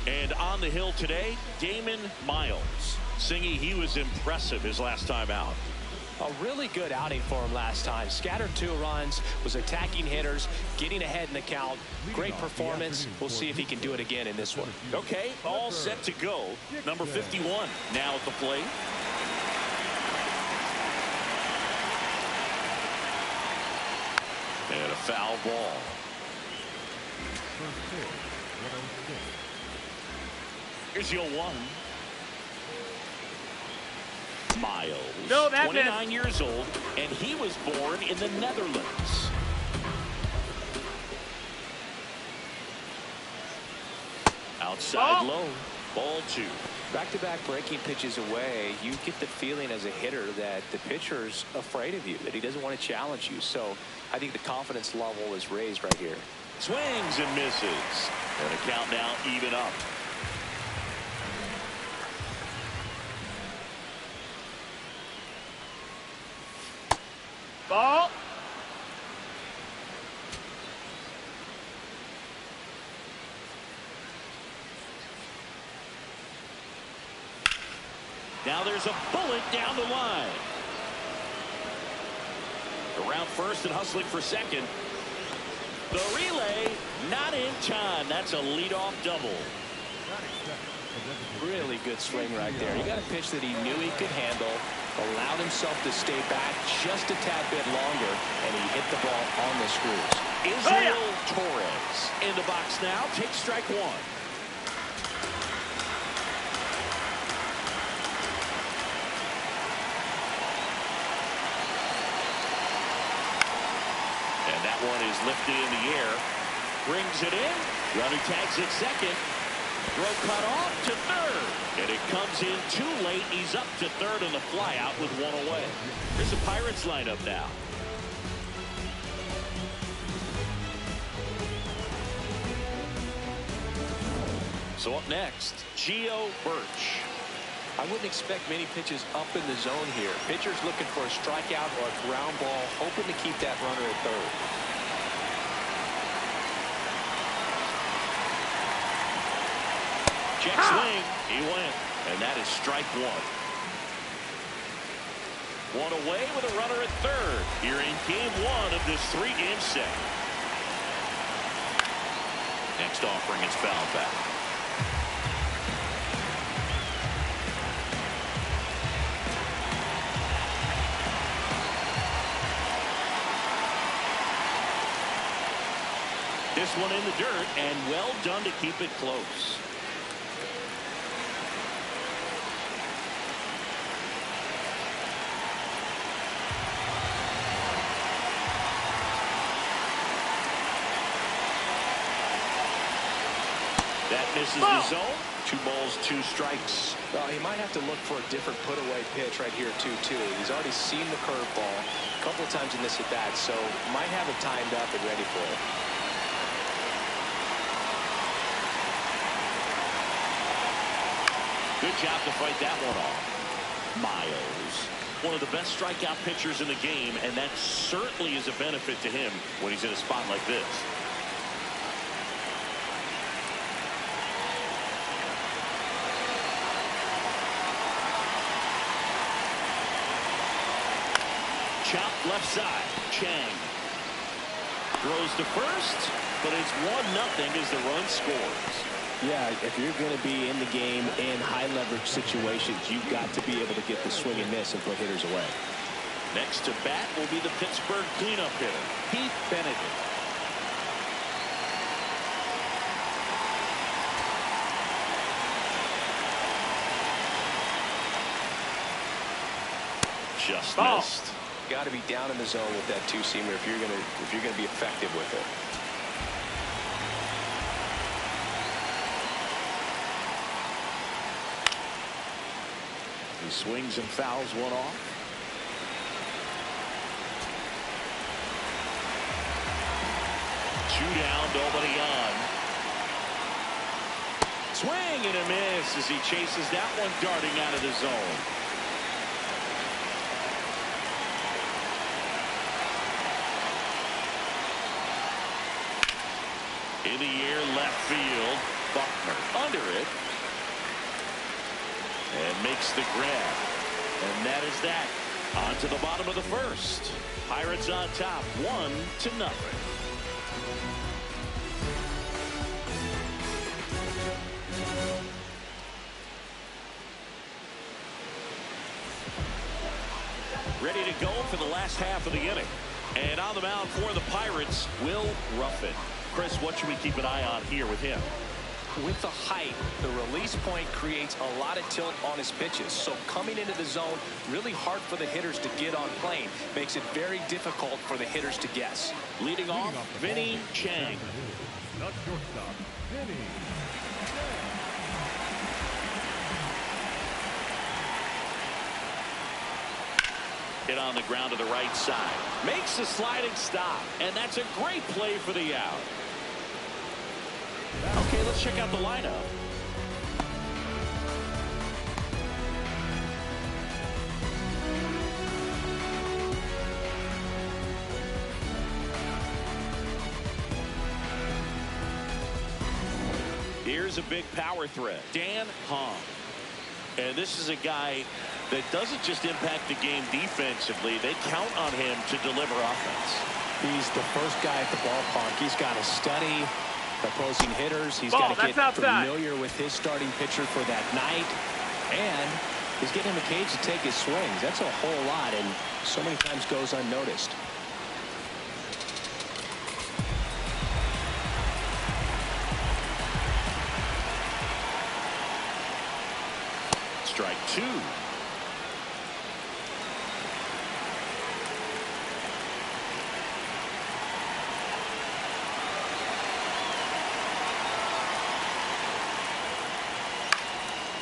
And on the hill today, Damon Miles. Singy, he was impressive his last time out. A really good outing for him last time. Scattered 2 runs, was attacking hitters, getting ahead in the count. Great performance. We'll see if he can do it again in this one. Okay, all set to go. Number 51 now at the plate. And a foul ball. Here's your 1. Miles, 29 years old, and he was born in the Netherlands. Outside low, ball 2. Back-to-back breaking pitches away, you get the feeling as a hitter that the pitcher's afraid of you, that he doesn't want to challenge you. So I think the confidence level is raised right here. Swings and misses. And a count now even up. Ball. Now there's a bullet down the line. Around first and hustling for second. The relay not in time. That's a leadoff double. Really good swing right there. He got a pitch that he knew he could handle, allowed himself to stay back just a tad bit longer, and he hit the ball on the screws. Israel Torres in the box now. Takes strike 1. And that one is lifted in the air. Brings it in. Runner tags at second. Throw cut off to third. And it comes in too late. He's up to third on the fly out with 1 away. There's a Pirates lineup now. So up next, Gio Birch. I wouldn't expect many pitches up in the zone here. Pitcher's looking for a strikeout or a ground ball, hoping to keep that runner at third. Check swing. He went. And that is strike 1. 1 away with a runner at third here in game 1 of this 3-game set. Next offering is fouled back. This one in the dirt, and well done to keep it close. That misses the zone. 2 balls, 2 strikes. Well, he might have to look for a different put-away pitch right here, too. He's already seen the curveball a couple of times in this at-bat, so might have it timed up and ready for it. Good job to fight that one off. Miles, one of the best strikeout pitchers in the game, and that certainly is a benefit to him when he's in a spot like this. Chop left side. Chang throws to first, but it's 1-0 as the run scores. Yeah, if you're going to be in the game in high-leverage situations, you've got to be able to get the swing and miss and put hitters away. Next to bat will be the Pittsburgh cleanup hitter, Pete Benedict. Just missed. Got to be down in the zone with that 2-seamer if you're going to be effective with it. He swings and fouls one off. Two down, nobody on. Swing and a miss as he chases that one darting out of the zone. In the air, left field. Buckner under it. And makes the grab. And that is that. On to the bottom of the first. Pirates on top, 1-0. Ready to go for the last half of the inning. And on the mound for the Pirates, Will Ruffin. Chris, what should we keep an eye on here with him? With the height, the release point creates a lot of tilt on his pitches. So coming into the zone, really hard for the hitters to get on plane. Makes it very difficult for the hitters to guess. Leading off, Vinny Chang. The shortstop, Vinny Hit on the ground to the right side. Makes a sliding stop. And that's a great play for the out. Okay, let's check out the lineup. Here's a big power threat. Dan Hong. And this is a guy that doesn't just impact the game defensively. They count on him to deliver offense. He's the first guy at the ballpark. He's got to study opposing hitters. He's got to get familiar with his starting pitcher for that night. And he's getting in the cage to take his swings. That's a whole lot, and so many times goes unnoticed. Strike two.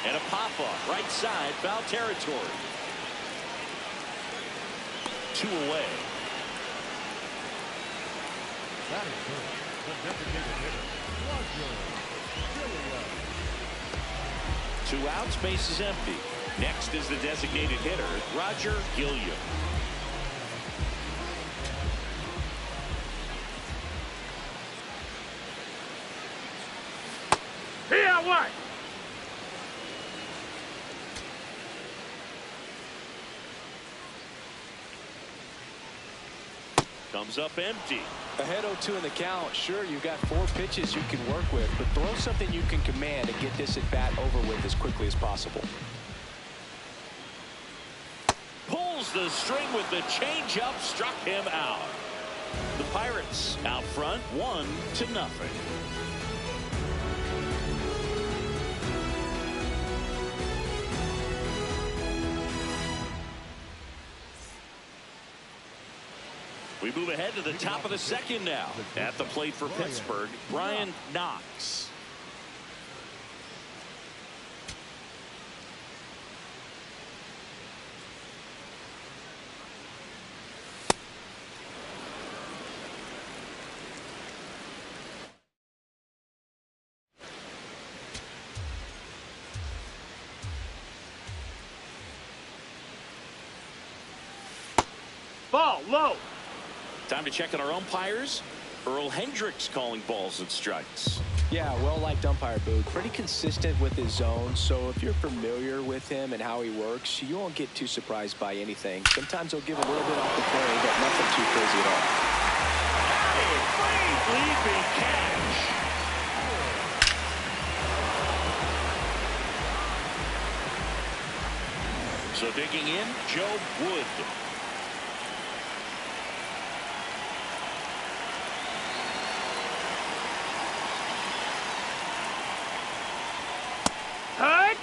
And a pop-up, right side, foul territory. 2 away. That is good. The designated hitter, Roger Gilliam. 2 outs, base is empty. Next is the designated hitter, Roger Gilliam. Here, what? Comes up empty. Ahead 0-2 in the count. Sure, you got 4 pitches you can work with, but throw something you can command and get this at bat over with as quickly as possible. Pulls the string with the changeup, struck him out. The Pirates out front, 1-0. We move ahead to the top of the second now. At the plate for Pittsburgh, Brian Knox. Ball low. Time to check on our umpires. Earl Hendricks calling balls and strikes. Yeah, well-liked umpire, Boo. Pretty consistent with his zone, so if you're familiar with him and how he works, you won't get too surprised by anything. Sometimes he'll give a little bit off the play, but nothing too crazy at all. Great leaping catch. So digging in, Joe Wood.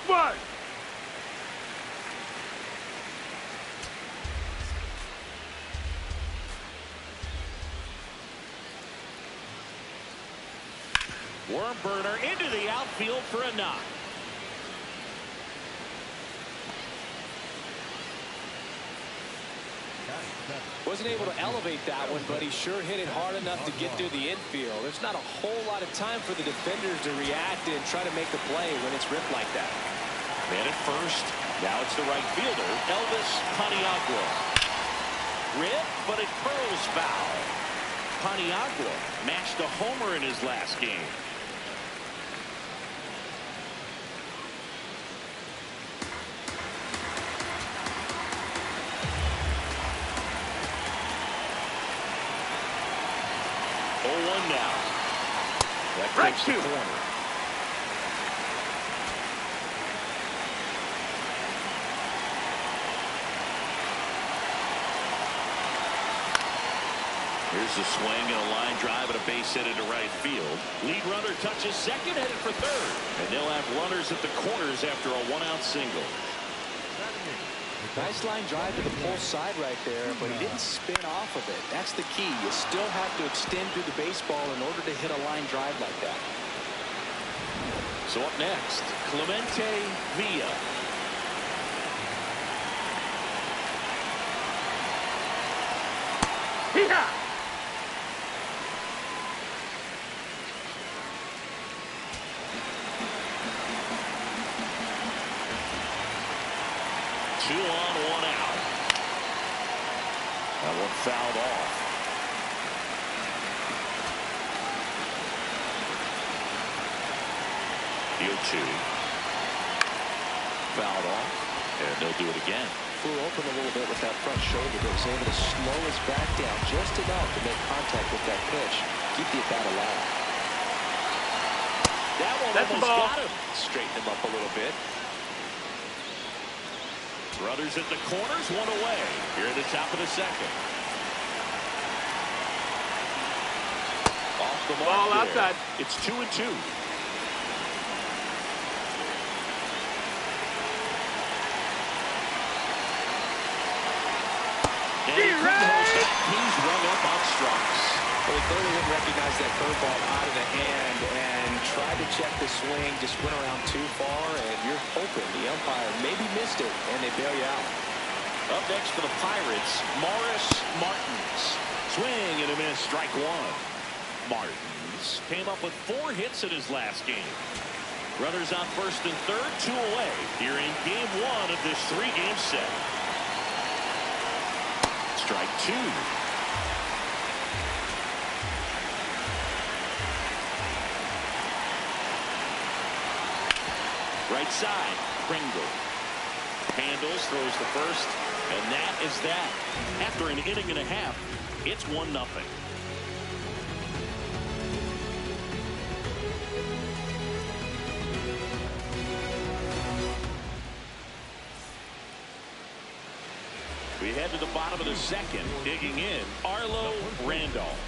One. Worm burner into the outfield for a knock. Wasn't able to elevate that one, but he sure hit it hard enough to get through the infield. There's not a whole lot of time for the defenders to react and try to make a play when it's ripped like that. Man at first. Now it's the right fielder, Elvis Paniagua. Rip, but it curls foul. Paniagua matched a homer in his last game. Now. That right to the corner. Here's the swing and a line drive and a base hit into right field. Lead runner touches second, headed for third. And they'll have runners at the corners after a one-out single. Nice line drive to the pull side right there, but he didn't spin off of it. That's the key. You still have to extend through the baseball in order to hit a line drive like that. So up next, Clemente Villa. Yeah. 2 on, 1 out. That one fouled off. The 0-2. Fouled off. And they'll do it again. Flew open a little bit with that front shoulder, but was able to slow his back down just enough to make contact with that pitch. Keep the at-bat alive. That one That's almost got him. Straighten him up a little bit. Runners at the corners, 1 away. Here at the top of the second. Off the mark. Ball there. outside. It's 2-2. And he's rung up on strikes. Well, he clearly didn't recognize that curveball out of the hand and tried to check the swing, just went around too far, and you're hoping the umpire maybe missed it, and they bail you out. Up next for the Pirates, Morris Martins. Swing and a miss, strike 1. Martins came up with 4 hits in his last game. Runners on first and third, 2 away. Here in game 1 of this 3-game set. Strike 2. Right side, Pringle. Handles, throws the first, and that is that. After an inning and a half, it's 1-0. We head to the bottom of the second, digging in, Arlo Randolph.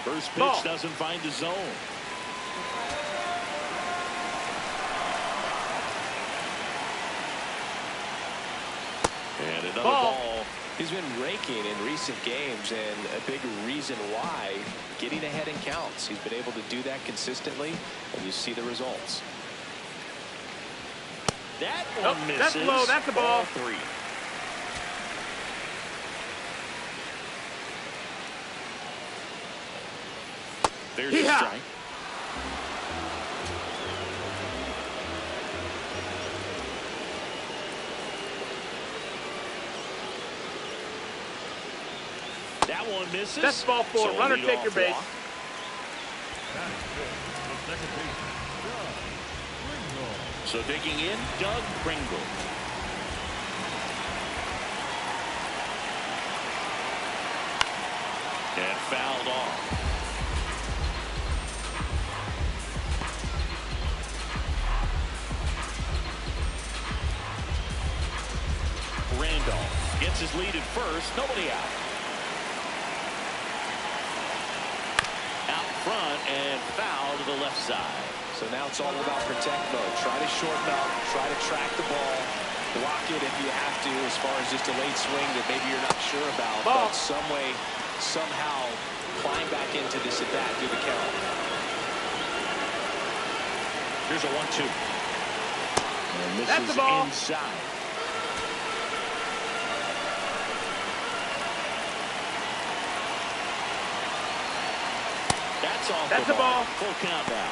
First pitch doesn't find the zone. And another ball. He's been raking in recent games, and a big reason why, getting ahead in counts. He's been able to do that consistently, and you see the results. That one misses. That's low. That's a ball. 3. There's a strike. That one misses. That's ball 4. So Runner, take your base. So digging in, Doug Pringle. And fouled off. Randolph gets his lead at first. Nobody out. Out front and foul to the left side. So now it's all about protect mode. Try to shorten up, try to track the ball, block it if you have to, as far as just a late swing that maybe you're not sure about. But some way, somehow, climb back into this at bat through the count. Here's a 1-2. And this That's is the ball. inside. That's off That's the the ball. Full count now.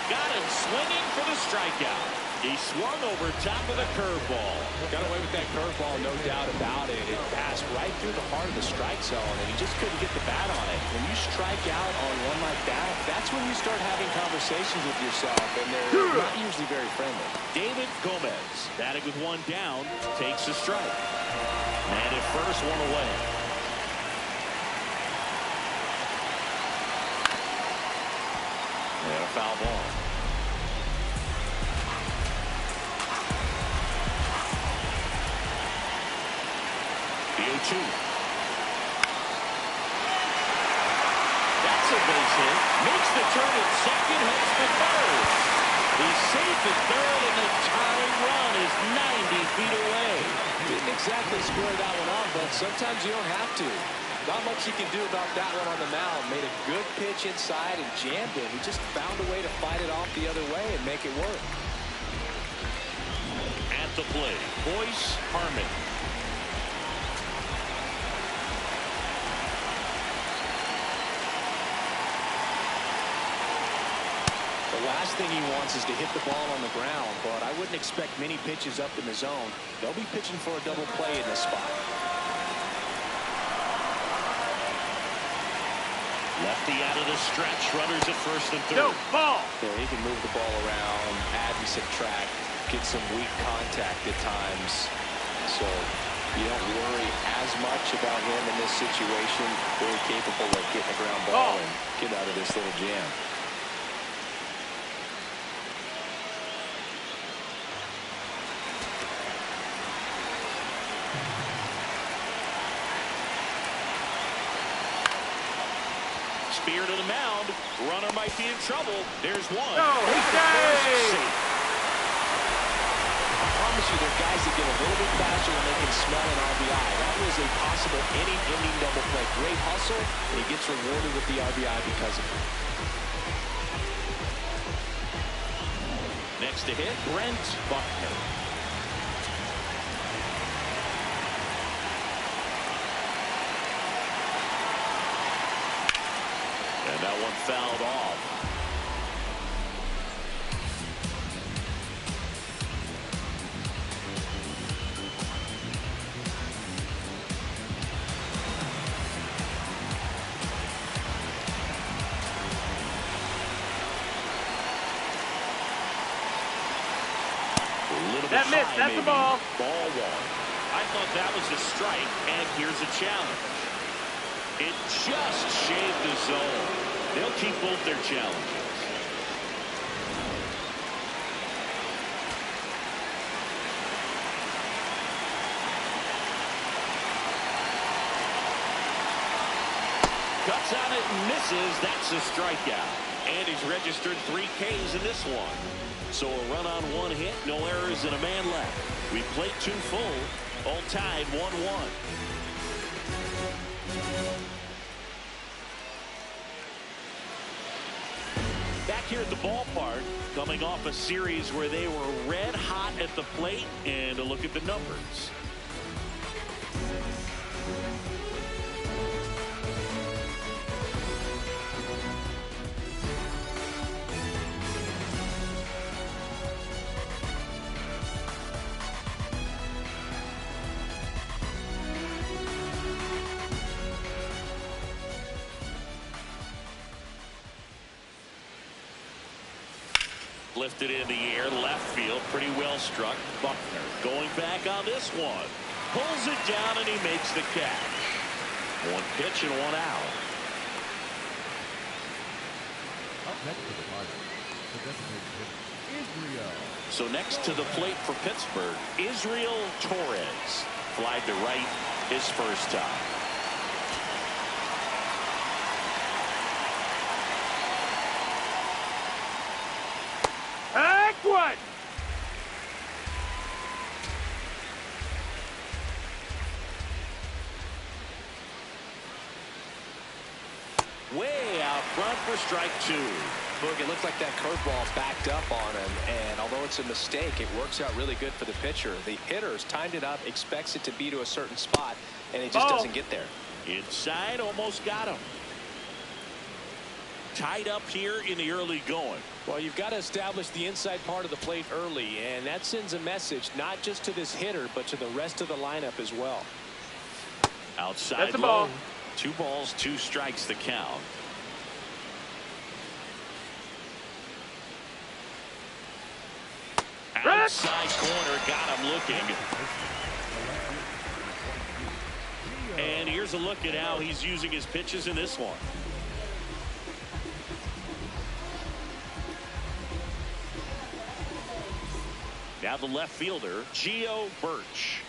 Got him swinging for the strikeout. He swung over top of the curveball. Got away with that curveball, no doubt about it. It passed right through the heart of the strike zone, and he just couldn't get the bat on it. When you strike out on one like that, that's when you start having conversations with yourself, and they're not usually very friendly. David Gomez, batting with one down, takes the strike. And at first, one away. And a foul ball. The 0-2. That's a base hit. Makes the turn at second, heads for third. He's safe at third, and the tying run is 90 feet away. Didn't exactly square that one off, but sometimes you don't have to. Not much you can do about that one on the mound. Made a good pitch inside and jammed it. He just found a way to fight it off the other way and make it work. At the plate, Boyce Harmon. The last thing he wants is to hit the ball on the ground, but I wouldn't expect many pitches up in the zone. They'll be pitching for a double play in this spot. Lefty out of the stretch, runners at first and third. No, ball. Yeah, he can move the ball around, add and subtract, get some weak contact at times. So you don't worry as much about him in this situation. Very capable of getting a ground ball and get out of this little jam. Spear to the mound. Runner might be in trouble. There's one. No, he's safe. I promise you, there are guys that get a little bit faster when they can smell an RBI. That was a possible inning-ending double play. Great hustle, and he gets rewarded with the RBI because of it. Next to hit, Brent Buckner. And that one fouled off. That missed. That's the ball. Ball one. I thought that was a strike, and here's a challenge. It just shaved the zone. They'll keep both their challenges. Cuts on it and misses. That's a strikeout. And he's registered 3 Ks in this one. So a run on 1 hit, no errors, and a man left. We played 2 full, all tied 1-1. Back here at the ballpark, coming off a series where they were red hot at the plate, and a look at the numbers. Lifted in the air, left field, pretty well struck. Buckner going back on this one. Pulls it down and he makes the catch. 1 pitch and 1 out. Up next to the target, the designated hitter, So next to the plate for Pittsburgh, Israel Torres. Flied to right his first time. Heck what? Way out front for strike two. Look, it looked like that curveball backed up on him, and although it's a mistake, it works out really good for the pitcher. The hitter's timed it up, expects it to be to a certain spot, and it just doesn't get there. Inside, almost got him. Tied up here in the early going. Well, you've got to establish the inside part of the plate early, and that sends a message not just to this hitter, but to the rest of the lineup as well. Outside That's a low. ball. 2 balls, 2 strikes the count. Outside corner, got him looking. And here's a look at how he's using his pitches in this one. Now the left fielder, Gio Birch.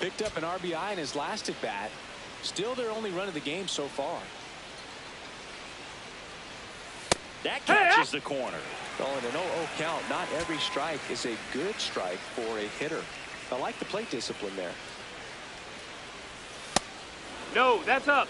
Picked up an RBI in his last at bat. Still their only run of the game so far. That catches the corner. Well, in an 0-0 count, not every strike is a good strike for a hitter. I like the plate discipline there. No, that's up.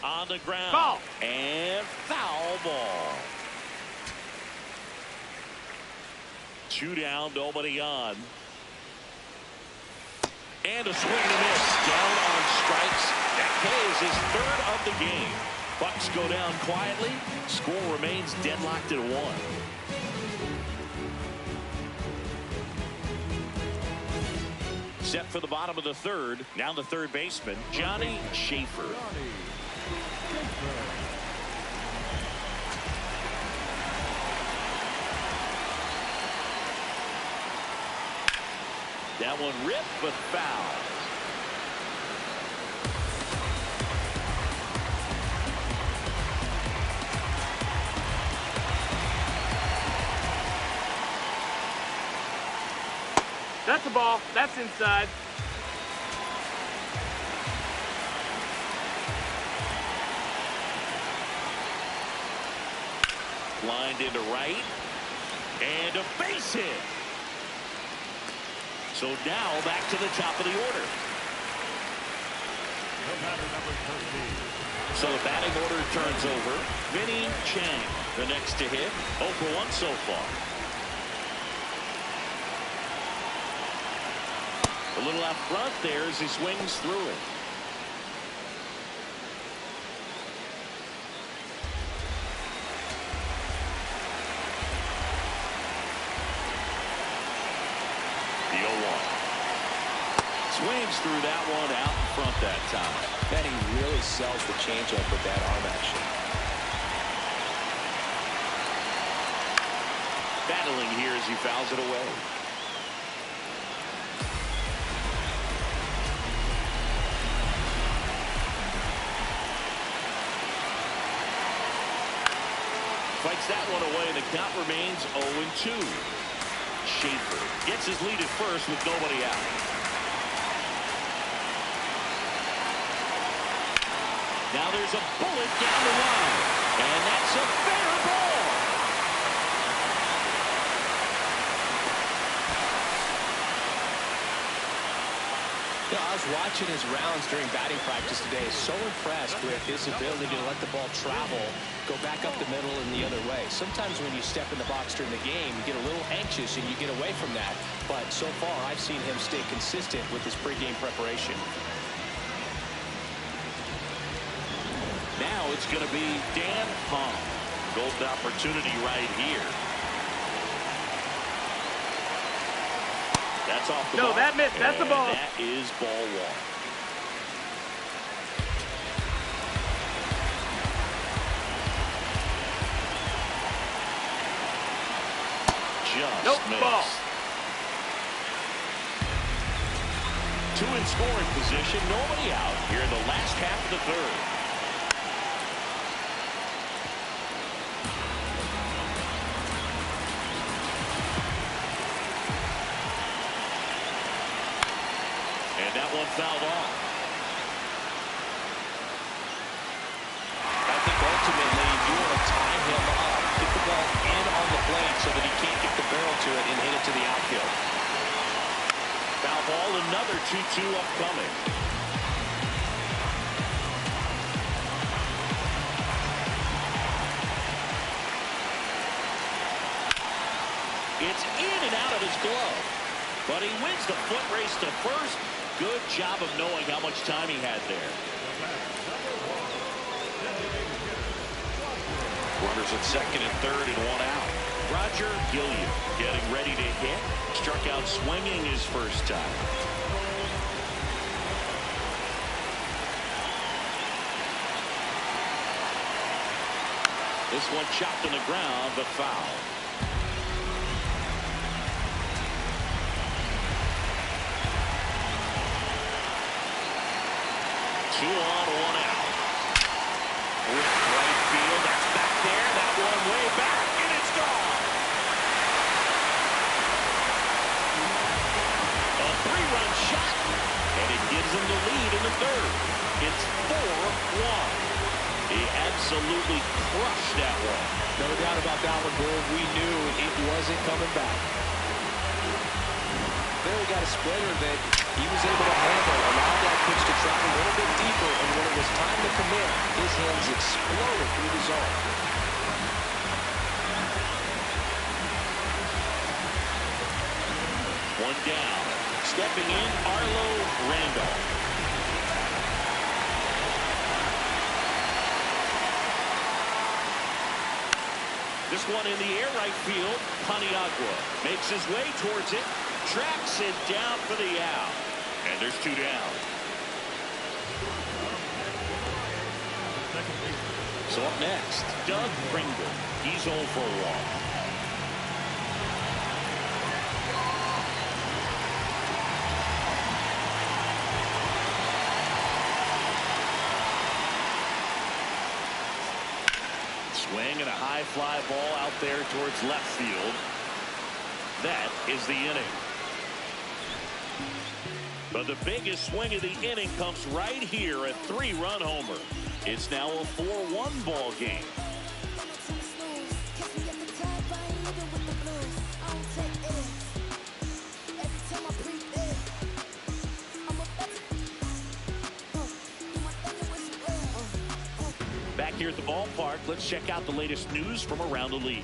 On the ground. Ball. And foul ball. 2 down, nobody on. And a swing and a miss. Down on strikes. That pays his 3rd of the game. Bucks go down quietly. Score remains deadlocked at 1. Set for the bottom of the 3rd. Now the 3rd baseman, Johnny Schaefer. That one ripped, but foul. That's a ball. That's inside. Lined into right. And a base hit. So now back to the top of the order. So the batting order turns over. Vinny Chang, the next to hit. 0 for 1 so far. A little out front there as he swings through it. The 0-1. Swings through that one out in front that time. And he really sells the changeup with that arm action. Battling here as he fouls it away. Fights that one away, and the count remains 0-2. Schaefer gets his lead at first with nobody out. Now there's a bullet down the line, and that's a fair ball. You know, I was watching his rounds during batting practice today. So impressed with his ability to let the ball travel, go back up the middle and the other way. Sometimes when you step in the box during the game, you get a little anxious and you get away from that. But so far, I've seen him stay consistent with his pregame preparation. Now it's going to be Dan Hahn. Golden opportunity right here. That's off the ball. No, that missed. That's the ball. That is ball 1. Just nope, missed. ball. Two in scoring position, nobody out here in the last half of the third. And that one fouled off. I think ultimately you want to tie him up, get the ball in on the plate so that he can't get the barrel to it and hit it to the outfield. Foul ball, another 2-2 upcoming. It's in and out of his glove. But he wins the foot race to first. Good job of knowing how much time he had there. Runners at second and third and one out. Roger Gilliam getting ready to hit. Struck out swinging his first time. This one chopped on the ground, but foul. Two on, one out. With right field, that's back there. That one way back, and it's gone. A three-run shot, and it gives him the lead in the third. It's 4-1. He absolutely crushed that one. No doubt about that one, Bull. We knew it wasn't coming back. There he got a splitter that he was able to handle, allowed that pitch to travel a little bit deeper, and when it was time to commit, his hands exploded through the zone. One down. Stepping in, Arlo Randolph. This one in the air, right field. Paniagua makes his way towards it. Tracks it down for the out. And there's two down. So up next, Doug Pringle. He's 0 for 1. Swing and a high fly ball out there towards left field. That is the inning. But the biggest swing of the inning comes right here, a 3-run homer. It's now a 4-1 ball game. Back here at the ballpark, let's check out the latest news from around the league.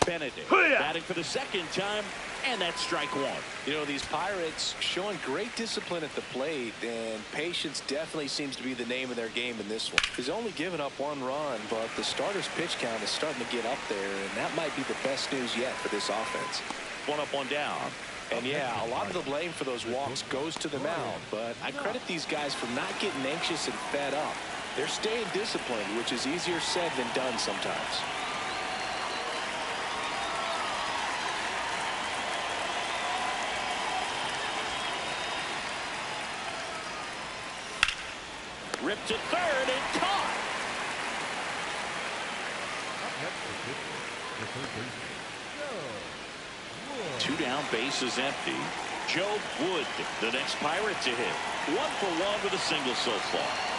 Benedict batting for the second time, and that's strike one. You know, these Pirates showing great discipline at the plate, and patience definitely seems to be the name of their game in this one. He's only given up 1 run, but the starter's pitch count is starting to get up there, and that might be the best news yet for this offense. One up, one down. And yeah, a lot of the blame for those walks goes to the mound, but I credit these guys for not getting anxious and fed up. They're staying disciplined, which is easier said than done sometimes. Ripped to third and caught. Two down, base is empty. Joe Wood, the next Pirate to hit. 1 for 1 with a single so far.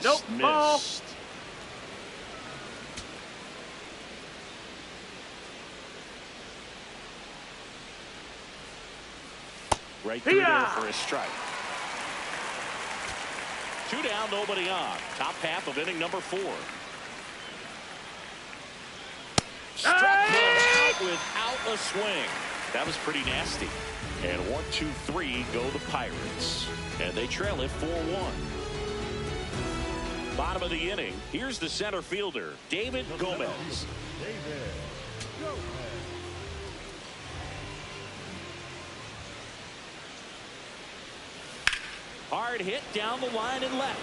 Just missed. Ball. Right through there for a strike. 2 down, nobody on. Top half of inning number 4. Struck him out without a swing. That was pretty nasty. And 1, 2, 3 go the Pirates. And they trail it 4-1. Bottom of the inning. Here's the center fielder, David Gomez. Hard hit down the line and left.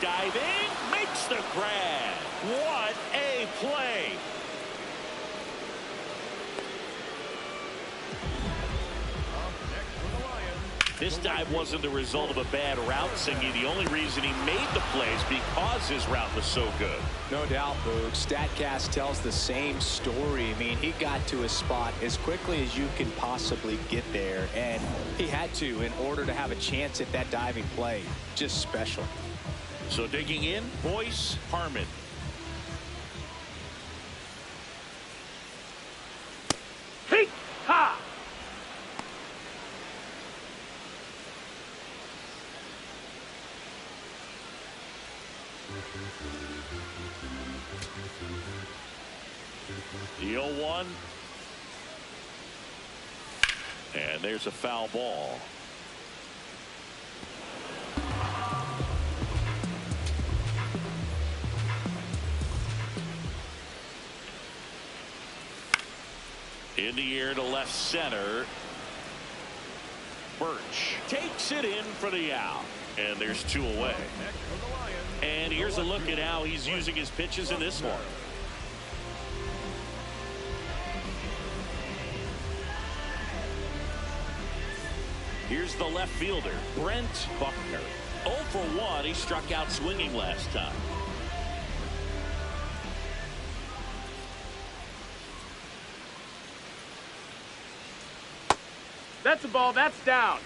Diving, makes the grab. What a play. This dive wasn't the result of a bad route, Singy. The only reason he made the play is because his route was so good. No doubt, Boog. StatCast tells the same story. I mean, he got to his spot as quickly as you can possibly get there, and he had to in order to have a chance at that diving play. Just special. So digging in, Boyce Harmon. Hey! Ha! The 0-1. And there's a foul ball. In the air to left center. Birch takes it in for the out. And there's 2 away. And here's a look at how he's using his pitches in this one. Here's the left fielder, Brent Buckner. 0 for 1. He struck out swinging last time. That's a ball. That's down.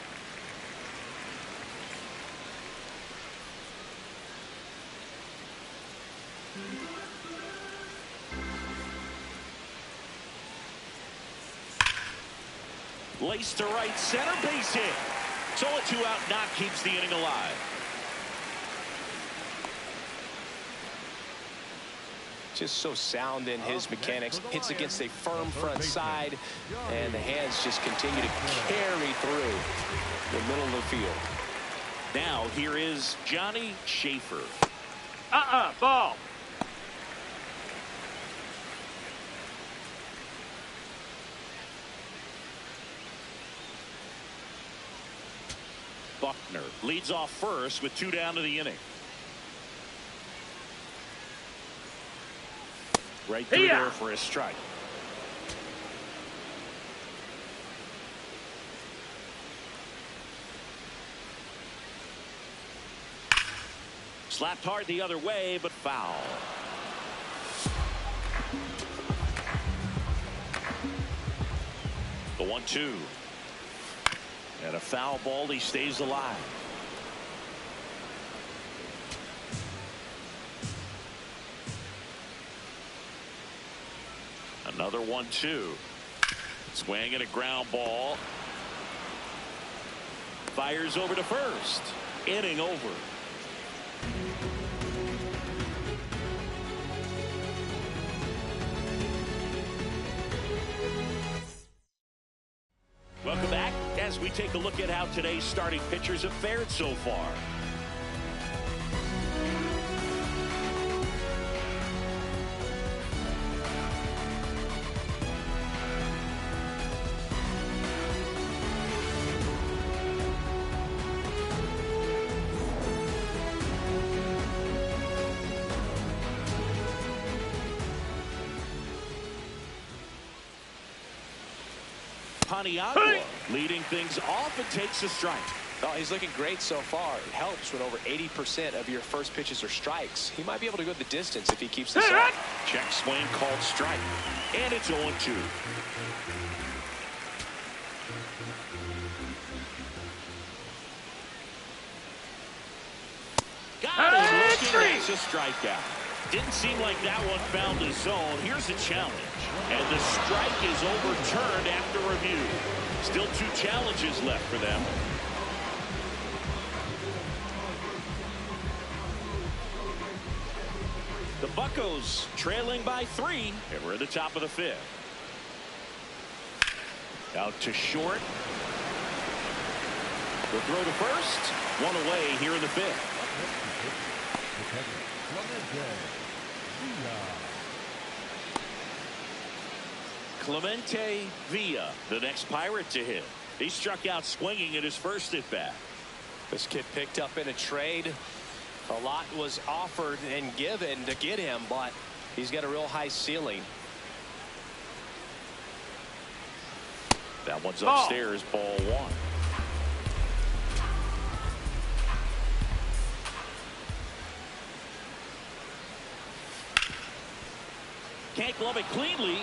Lace to right center, base hit. So a 2-out knock keeps the inning alive. Just so sound in his mechanics. Hits against a firm front side, and the hands just continue to carry through the middle of the field. Now here is Johnny Schaefer. Ball. Buckner leads off first with 2 down to the inning. Right through there for a strike. Slapped hard the other way, but foul. The 1-2. And a foul ball. He stays alive. Another 1-2. Swing and a ground ball. Fires over to first. Inning over. Welcome back as we take a look at how today's starting pitchers have fared so far. Paniagua leading things off and takes a strike. Oh, he's looking great so far. It helps when over 80% of your first pitches are strikes. He might be able to go the distance if he keeps this up. Check swing called strike. And it's 0-2. Got it. That's a strikeout. Didn't seem like that one found the zone. Here's the challenge. And the strike is overturned after review. Still 2 challenges left for them. The Buccos trailing by 3. And we're at the top of the 5th. Out to short. The throw to first. One away here in the fifth. Clemente Villa, the next Pirate to hit. He struck out swinging at his first at bat. This kid picked up in a trade. A lot was offered and given to get him, but he's got a real high ceiling. That one's upstairs, ball one. Can't glove it cleanly.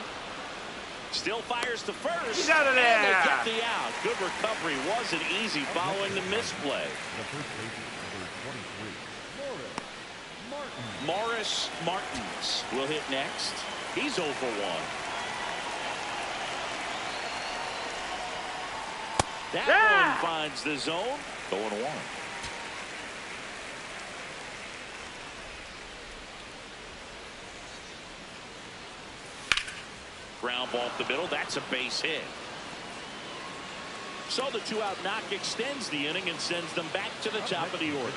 Still fires to first. He's out of there. And they get the out. Good recovery. Wasn't easy following the misplay. Morris Martins will hit next. He's 0 for 1. That one finds the zone. 0-1. Ground ball up the middle. That's a base hit. So the 2-out knock extends the inning and sends them back to the top of the order.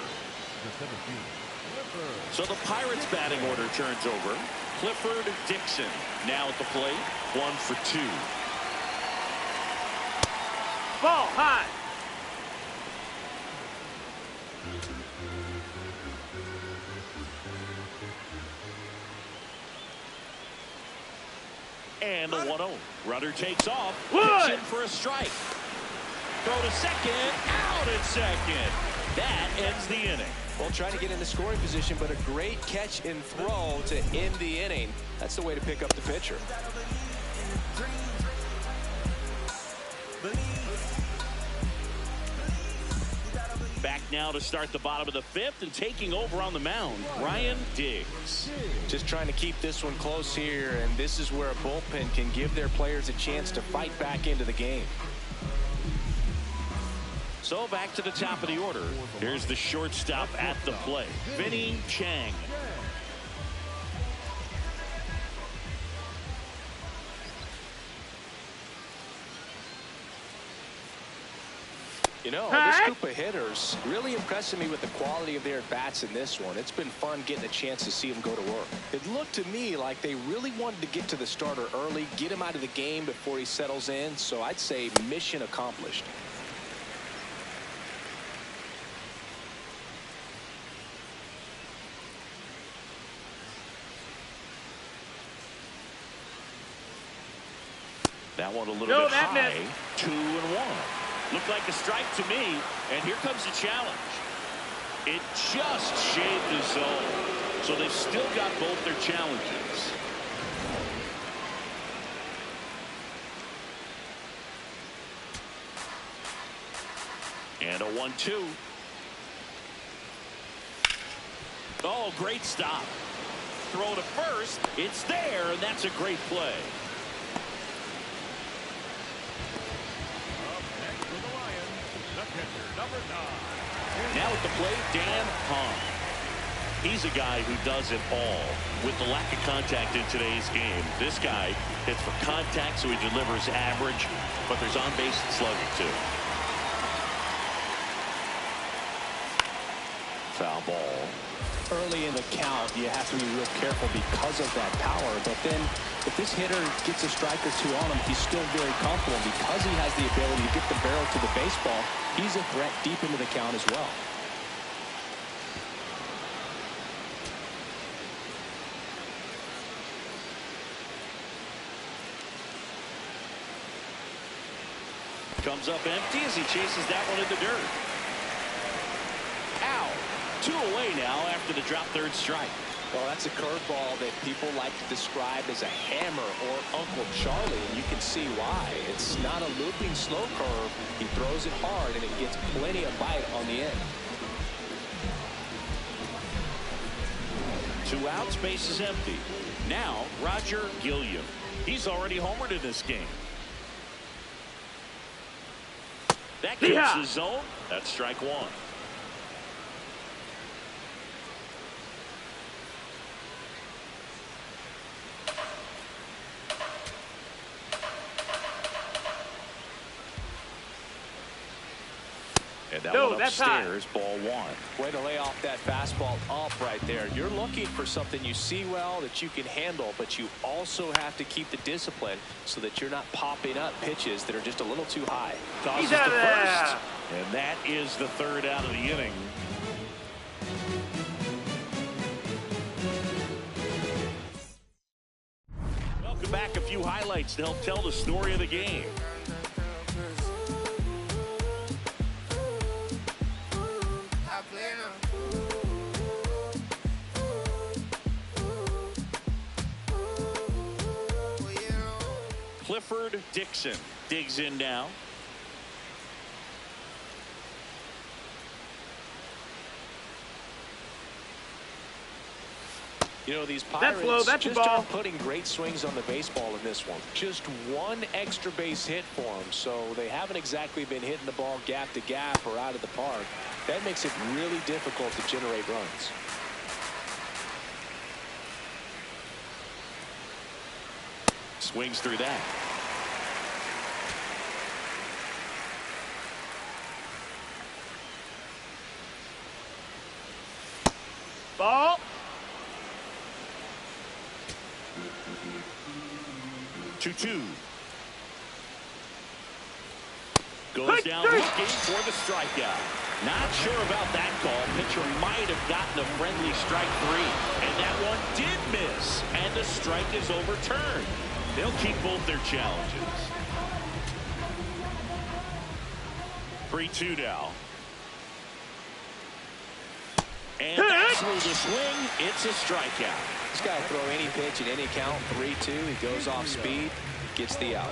So the Pirates batting order turns over. Clifford Dixon now at the plate. 1 for 2. Ball high. And the 1-0. Runner takes off. Wood. Pitch in for a strike. Throw to second. Out at second. That ends the inning. Well, trying to get in the scoring position, but a great catch and throw to end the inning. That's the way to pick up the pitcher. Back now to start the bottom of the fifth, and taking over on the mound, Ryan Diggs. Just trying to keep this one close here, and this is where a bullpen can give their players a chance to fight back into the game. So back to the top of the order. Here's the shortstop at the plate, Vinny Chang. You know, this group of hitters really impressing me with the quality of their at-bats in this one. It's been fun getting a chance to see them go to work. It looked to me like they really wanted to get to the starter early, get him out of the game before he settles in. So I'd say mission accomplished. That one a little bit high. 2-1. Looked like a strike to me, and here comes the challenge. It just shaved the zone, so they've still got both their challenges. And a 1-2. Oh, great stop. Throw to first. It's there, and that's a great play. Now at the plate, Dan Hahn. He's a guy who does it all. With the lack of contact in today's game, this guy hits for contact, so he delivers average, but there's on-base slugging too. Foul ball. Early in the count, you have to be real careful because of that power. But then if this hitter gets a strike or two on him, he's still very comfortable. Because he has the ability to get the barrel to the baseball, he's a threat deep into the count as well. Comes up empty as he chases that one in the dirt. Ow. 2 away now after the drop third strike. Well, that's a curveball that people like to describe as a hammer or Uncle Charlie, and you can see why. It's not a looping slow curve. He throws it hard, and it gets plenty of bite on the end. 2 outs, base is empty. Now, Roger Gilliam. He's already homered in this game. That gets the zone. That's strike 1. And that No, one that's upstairs, ball one. Way to lay off that fastball up right there. You're looking for something you see well that you can handle, but you also have to keep the discipline so that you're not popping up pitches that are just a little too high. Tosses to first. And that is the third out of the inning. Welcome back. A few highlights to help tell the story of the game. Clifford Dixon digs in now. You know, these Pirates just aren't putting great swings on the baseball in this one. Just one extra base hit for them, so they haven't exactly been hitting the ball gap to gap or out of the park. That makes it really difficult to generate runs. Swings through that. Ball. 2-2. Goes down looking for the strikeout. Not sure about that call. Pitcher might have gotten a friendly strike three. And that one did miss. And the strike is overturned. They'll keep both their challenges. 3-2 now. And that's through the swing. It's a strikeout. This guy will throw any pitch at any count. 3-2. He goes off speed, gets the out.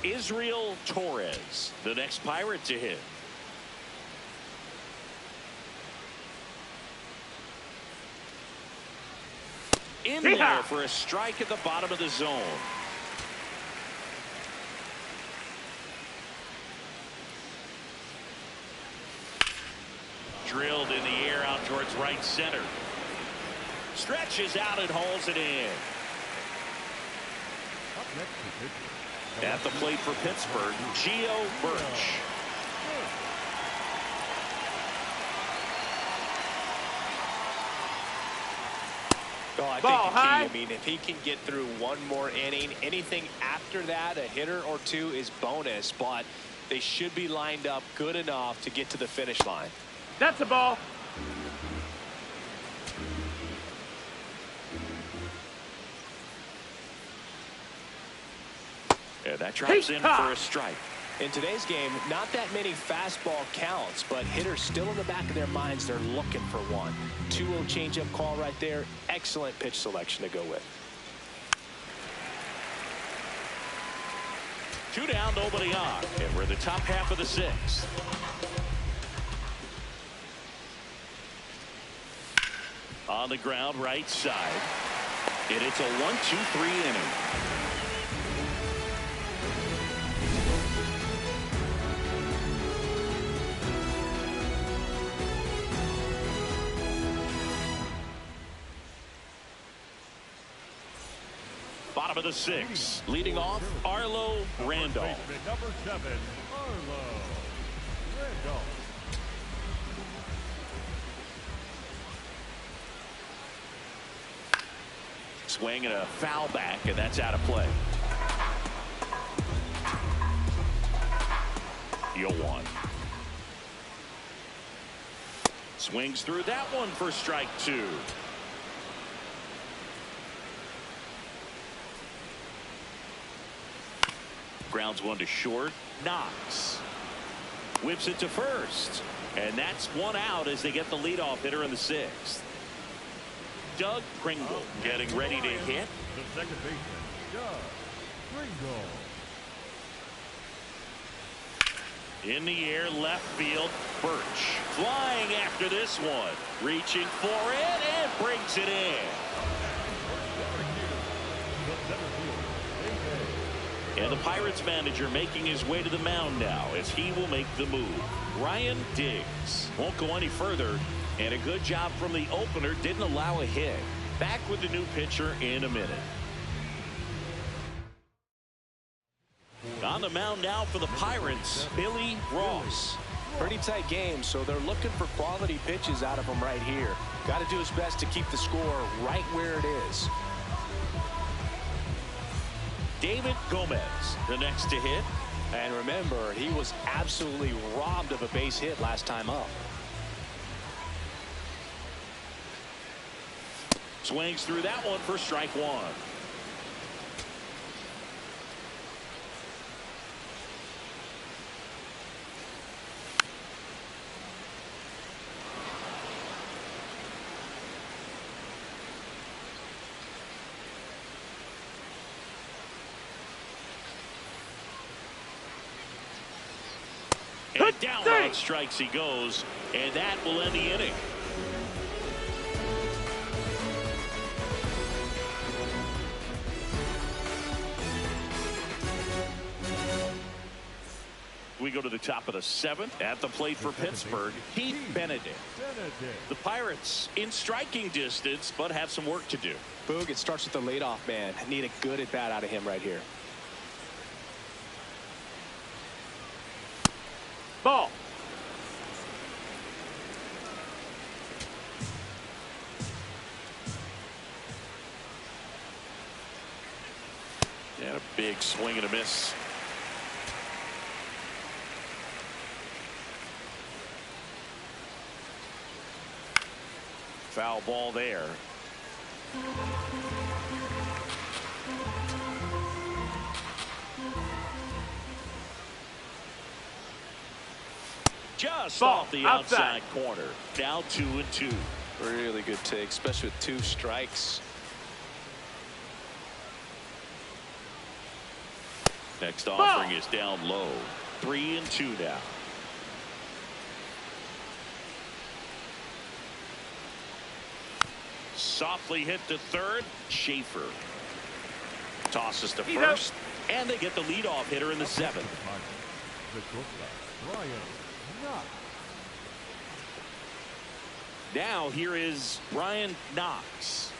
Israel Torres, the next Pirate to hit. In there for a strike at the bottom of the zone. Drilled in the air out towards right center. Stretches out and hauls it in. At the plate for Pittsburgh, Gio Birch. Well, I think the key, I mean, if he can get through one more inning, anything after that, a hitter or two is bonus, but they should be lined up good enough to get to the finish line. That's a ball. And that drops in for a strike. In today's game, not that many fastball counts, but hitters still in the back of their minds, they're looking for one. 2-0 changeup call right there. Excellent pitch selection to go with. 2 down, nobody on. And we're in the top half of the sixth. On the ground, right side. And it's a 1-2-3 inning. Bottom of the sixth. Leading off, Arlo Randolph. Number 7, Arlo Randolph. Swing and a foul back, and that's out of play. 0-1. Swings through that one for strike 2. Grounds one to short. Knox whips it to first, and that's one out as they get the leadoff hitter in the sixth. Doug Pringle getting ready to hit. The second baseman, Doug Pringle. In the air, left field, Birch flying after this one, reaching for it and brings it in. And the Pirates manager making his way to the mound now as he will make the move. Ryan Diggs won't go any further, and a good job from the opener, didn't allow a hit. Back with the new pitcher in a minute. On On the mound now for the Pirates, Billy Ross. Pretty tight game, so they're looking for quality pitches out of him right here. Got to do his best to keep the score right where it is. David Gomez, the next to hit. And remember, he was absolutely robbed of a base hit last time up. Swings through that one for strike one. And down on strikes he goes, and that will end the inning. We go to the top of the seventh. At the plate for Pittsburgh, Pete Benedict. The Pirates in striking distance, but have some work to do. Boog, it starts with the leadoff man. Need a good at bat out of him right here. Ball. And a big swing and a miss. Foul ball there. Just off the outside corner. Now 2-2. Really good take, especially with 2 strikes. Next offering is down low. 3-2 now. Softly hit to third. Schaefer tosses to first, and they get the leadoff hitter in the 7th. Now here is Brian Knox.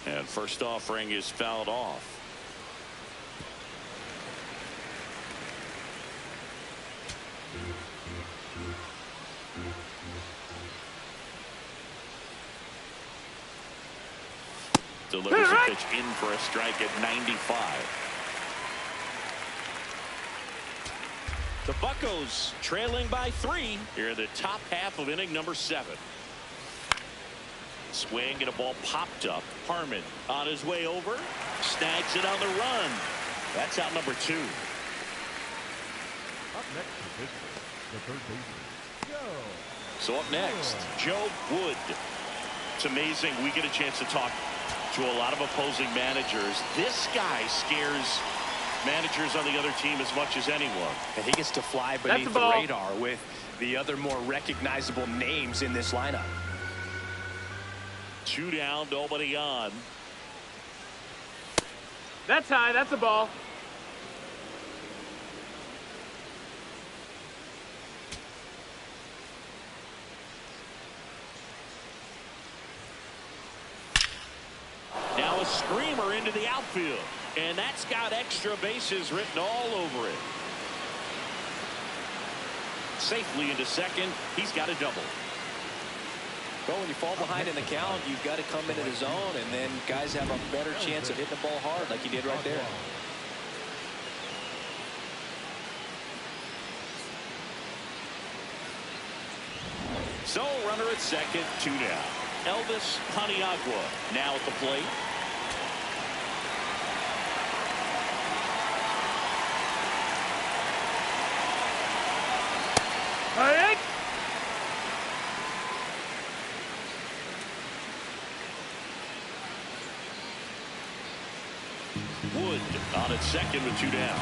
And first offering is fouled off. Delivers a pitch in for a strike at 95. The Buccos trailing by 3 here in the top half of inning number 7. Swing and a ball popped up. Harmon on his way over. Snags it on the run. That's out number 2. Up next to Pittsburgh, the third baseman, Joe. So up next, Joe Wood. It's amazing. We get a chance to talk to a lot of opposing managers. This guy scares managers on the other team as much as anyone. And he gets to fly beneath the radar with the other more recognizable names in this lineup. 2 down, nobody on. That's high. That's a ball. Now a screamer into the outfield, and that's got extra bases written all over it. Safely into second. He's got a double. Well, when you fall behind in the count, you've got to come into the zone, and then guys have a better chance of hitting the ball hard like he did right there. So runner at second, 2 down. Elvis Paniagua now at the plate. Hey! Wood on at second with 2 down.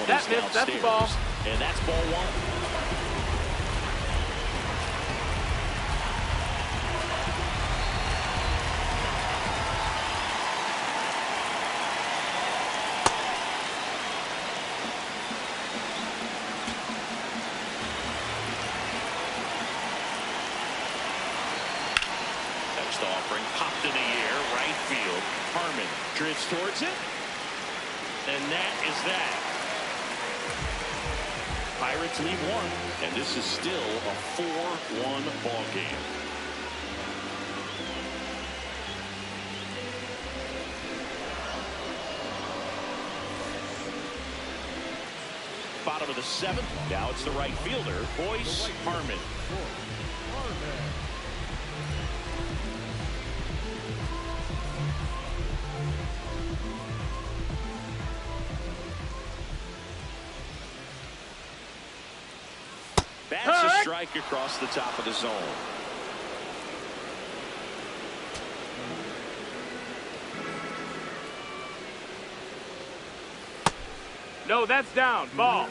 That's the ball. And that's ball 1. last offering. Popped in the air, right field. Harmon drifts towards it. And that is that. Pirates lead one. And this is still a 4-1 ball game. Bottom of the seventh. Now it's the right fielder, Boyce Harmon. That's a strike across the top of the zone. No, that's down. Ball.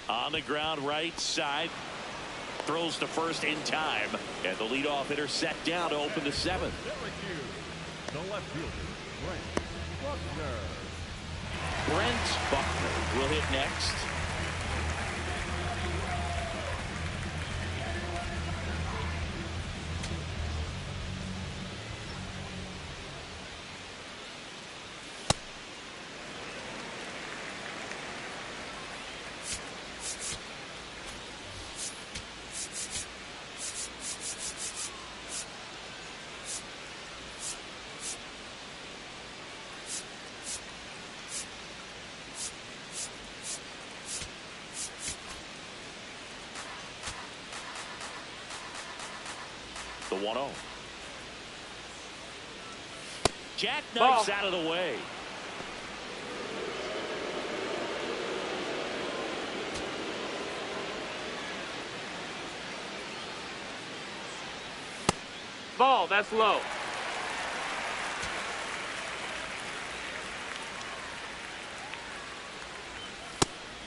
On the ground, right side. Throws to first in time. And the leadoff hitter set down to open the seventh. Syracuse, the left fielder, Brent Buckner will hit next. The 1-0. Jackknifes out of the way. Ball, that's low.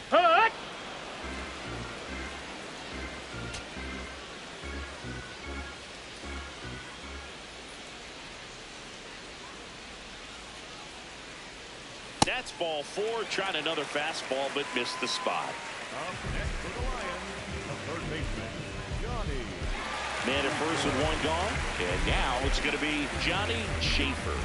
Hut! That's ball 4, trying another fastball, but missed the spot. Up next for the Lions, the third baseman, Johnny. Man at first with one gone, and now it's going to be Johnny Schaefer.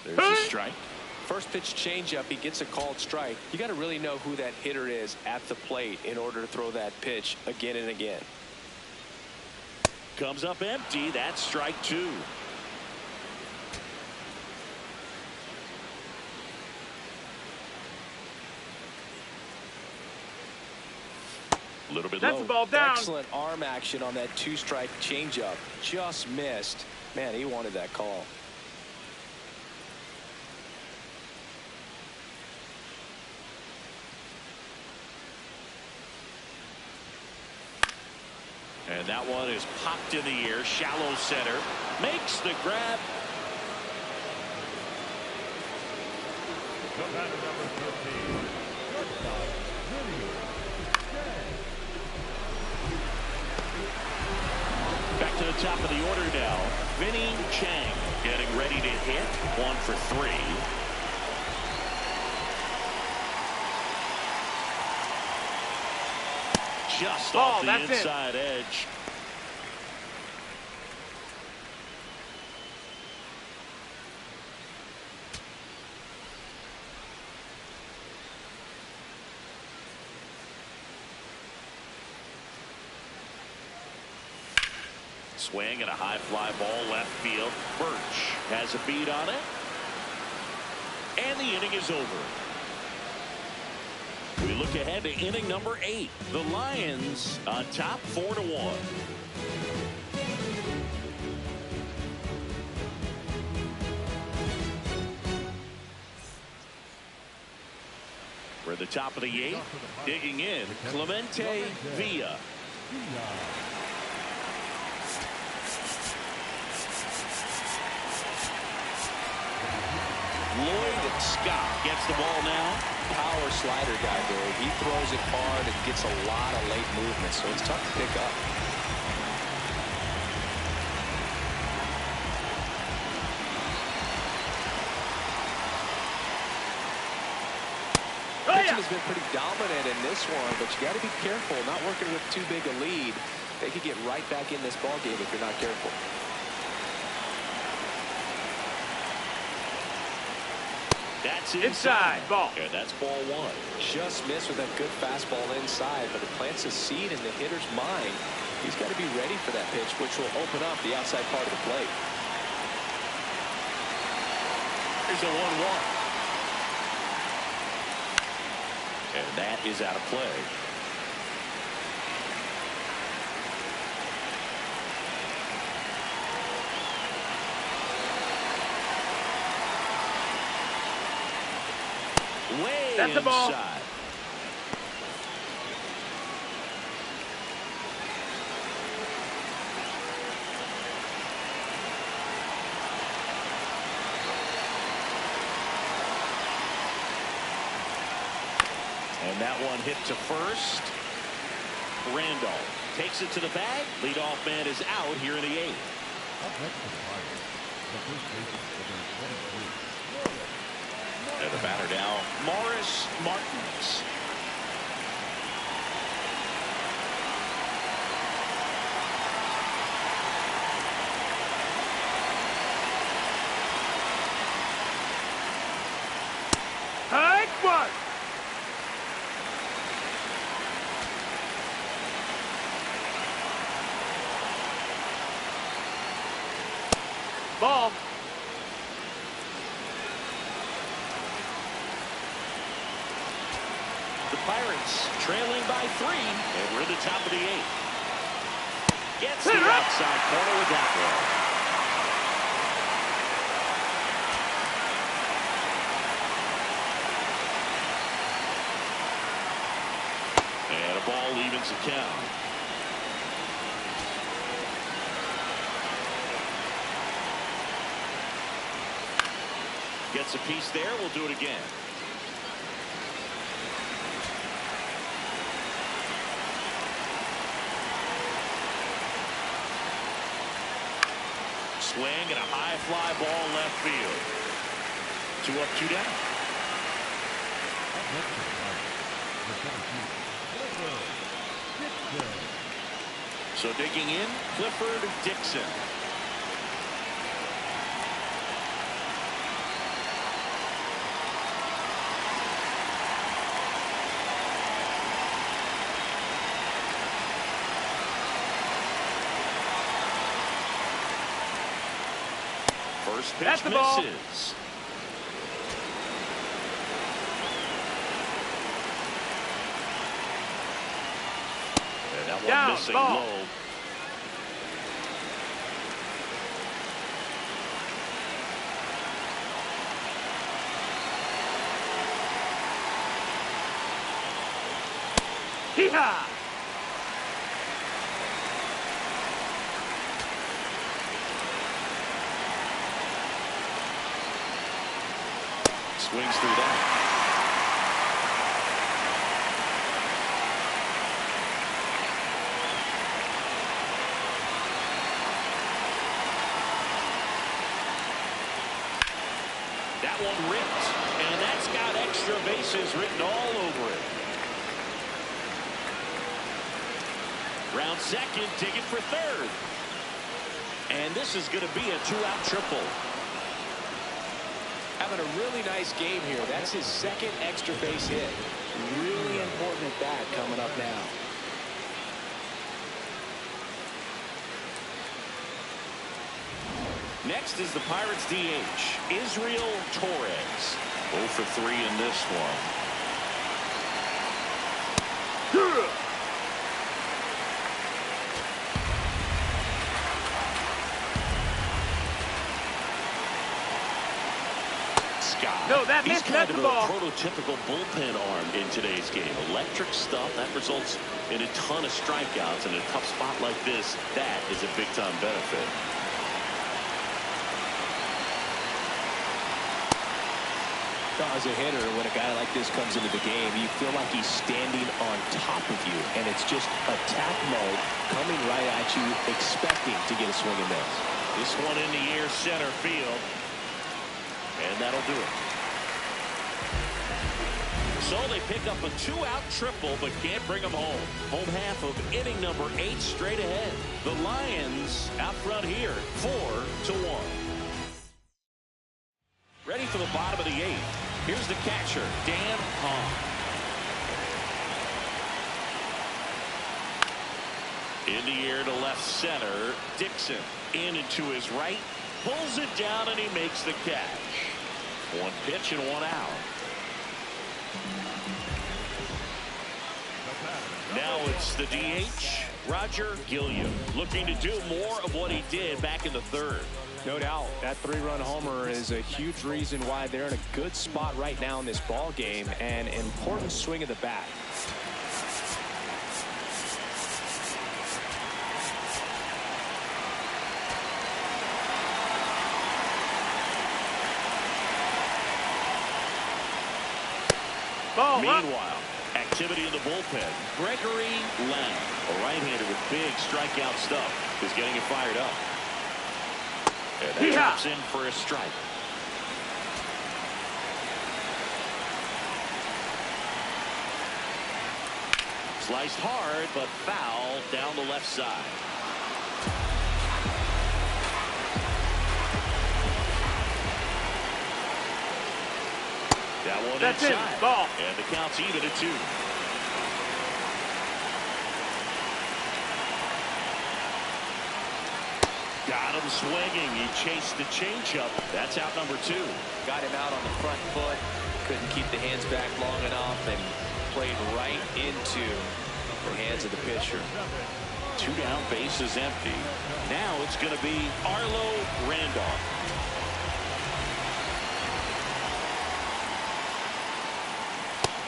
There's a strike. First pitch changeup, he gets a called strike. You got to really know who that hitter is at the plate in order to throw that pitch again and again. Comes up empty. That's strike 2. A little bit That's low. the ball down. Excellent arm action on that 2-strike changeup. Just missed. Man, he wanted that call. And that one is popped in the air. Shallow center. Makes the grab. The batter, number 13, shortstop, Vinny Chang. Back to the top of the order now. Vinny Chang getting ready to hit. 1 for 3. Just off the inside edge. Swing and a high fly ball left field. Birch has a beat on it. And the inning is over. We look ahead to inning number 8. The Lions on top 4-1. We're at the top of the 8th. Digging in, Clemente Villa. Lloyd Scott gets the ball now. power slider guy, Barry. He throws it hard and gets a lot of late movement, so it's tough to pick up. Pitching has been pretty dominant in this one, but you got to be careful, not working with too big a lead. They could get right back in this ball game if you're not careful. That's inside. Ball. And that's ball one. Just missed with that good fastball inside, but it plants a seed in the hitter's mind. He's got to be ready for that pitch, which will open up the outside part of the plate. Here's a 1-1. And that is out of play. Way That's the ball. inside. And that one hit to first. Randolph takes it to the bag. Leadoff man is out here in the 8th. Up next to the Pirates, the first baseman, number 23. And the batter now, Morris Martins. Hike one. Ball. The Pirates trailing by 3, and we're at the top of the 8th. Gets the outside corner with that one. And a ball evens the count. Gets a piece there. We'll do it again. Swing and a high fly ball left field. 2 up, 2 down. Up next to the Pirates, the 17, Clifford Dixon. So digging in, Clifford Dixon. First pitch That's the ball. misses. And that one Down, missing ball. low. Hee-haw. Swings through that. That one ripped, and that's got extra bases written all over it. Round second, digging for third. And this is going to be a 2-out triple. Having a really nice game here. That's his second extra base hit. Really important at bat coming up now. Next is the Pirates DH, Israel Torres. 0 for 3 in this one. No, that He's missed. kind That's of the ball. a prototypical bullpen arm in today's game. Electric stuff that results in a ton of strikeouts. In a tough spot like this, that is a big-time benefit. Well, as a hitter, when a guy like this comes into the game, you feel like he's standing on top of you, and it's just attack mode coming right at you, expecting to get a swing and miss. This one in the air, center field, and that'll do it. So they pick up a 2-out triple, but can't bring them home. Home half of inning number 8 straight ahead. The Lions out front here, 4-1. Ready for the bottom of the 8th. Here's the catcher, Dan Hahn. In the air to left center, Dixon in and to his right, pulls it down, and he makes the catch. 1 pitch and 1 out. Now it's the DH, Roger Gilliam, looking to do more of what he did back in the 3rd. No doubt, that 3-run homer is a huge reason why they're in a good spot right now in this ball game, and an important swing of the bat. Meanwhile, activity in the bullpen. Gregory Lamb, a right-hander with big strikeout stuff, is getting it fired up. And that drops in for a strike. Sliced hard, but foul down the left side. That one That's inside. It. Ball. And the count's even at 2. Got him swinging. He chased the changeup. That's out number 2. Got him out on the front foot. Couldn't keep the hands back long enough and played right into the hands of the pitcher. 2 down, bases empty. Now it's going to be Arlo Randolph.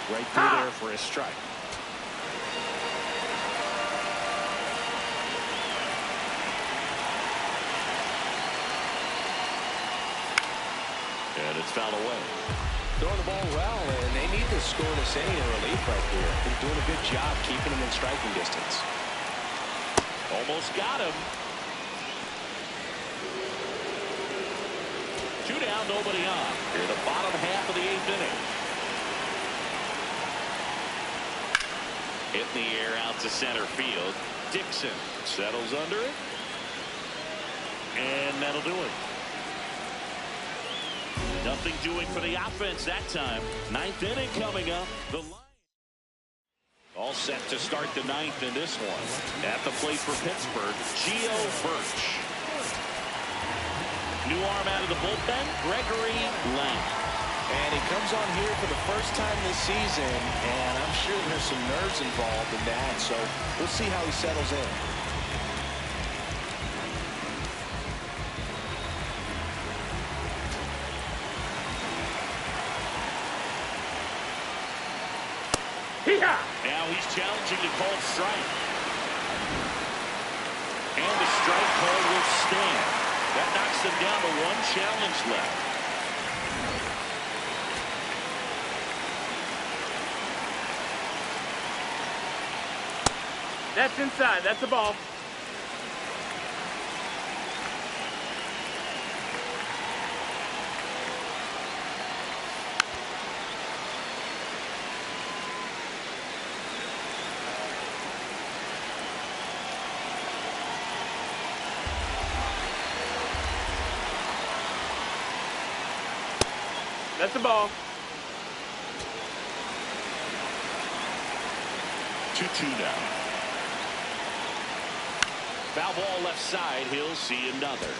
Right through there for a strike. And it's fouled away. Throwing the ball well, and they need to score this inning in relief right here. They're doing a good job keeping him in striking distance. Almost got him. 2 down, nobody on. Here, the bottom half of the 8th inning. Hit in the air out to center field. Dixon settles under it. And that'll do it. Nothing doing for the offense that time. 9th inning coming up. The Lions all set to start the 9th in this one. At the plate for Pittsburgh, Gio Birch. New arm out of the bullpen, Gregory Lamb. And he comes on here for the first time this season, and I'm sure there's some nerves involved in that, so we'll see how he settles in. Now he's challenging the called strike. And the strike call will stand. That knocks them down to 1 challenge left. That's inside. That's a ball. That's the ball. 2-2 now. Foul ball left side. He'll see another.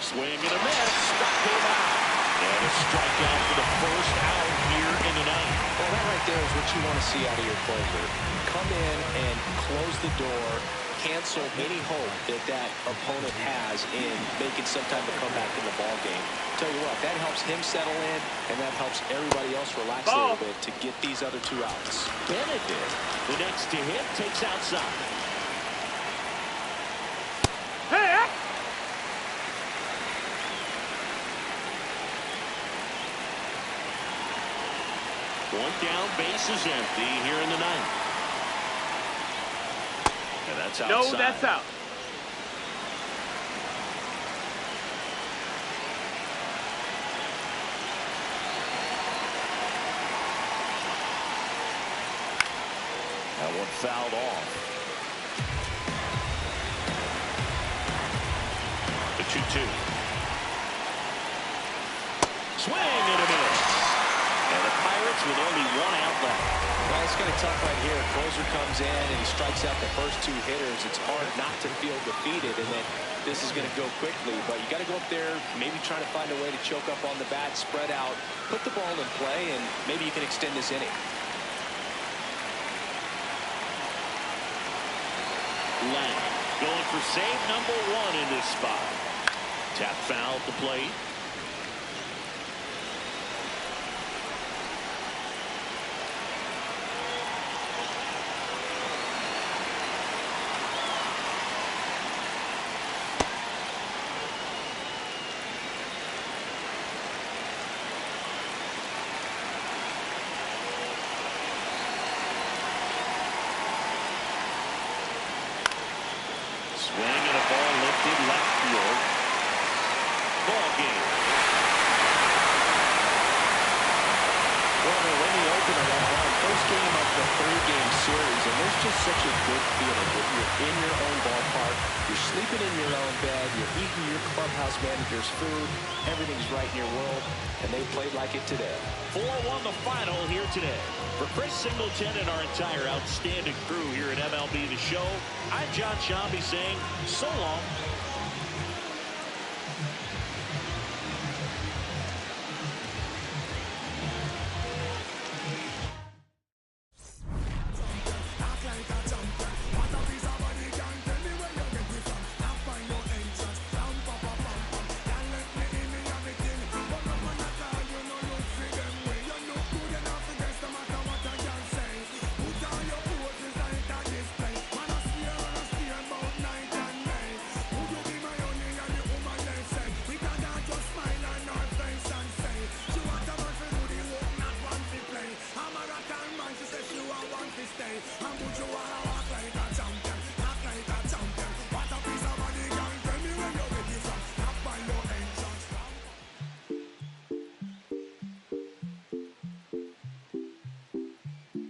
Swing and a miss. Struck him out. And a strikeout for the first out here in the 9th. Well, that right there is what you want to see out of your closer. Come in and close the door, cancel any hope that that opponent has in making some type of comeback in the ball game. Tell you what, that helps him settle in, and that helps everybody else relax a little bit to get these other 2 outs. Benedict, the next to hit, takes outside. Hey! One down, base is empty here in the ninth. And that's outside. No, that's out. That one fouled off. The 2-2. Swing and a miss. And the Pirates with only one out left. Well, it's going to be tough right here. Closer comes in and he strikes out the first two hitters. It's hard not to feel defeated, and then this is going to go quickly. But you got to go up there, maybe try to find a way to choke up on the bat, spread out, put the ball in play, and maybe you can extend this inning. Lang going for save number 1 in this spot. Tap foul at the plate. Swing and a ball lifted left field. Ball game. Well, they're in the opener at home. First game of the 3-game series, and there's just such a good feeling that you're in your own ballpark, you're sleeping in your own bed, you're eating your clubhouse manager's food, everything's right in your world, and they played like it today. 4-1 the final here today. For Chris Singleton and our entire outstanding crew here at MLB The Show, I'm John Shambi saying so long.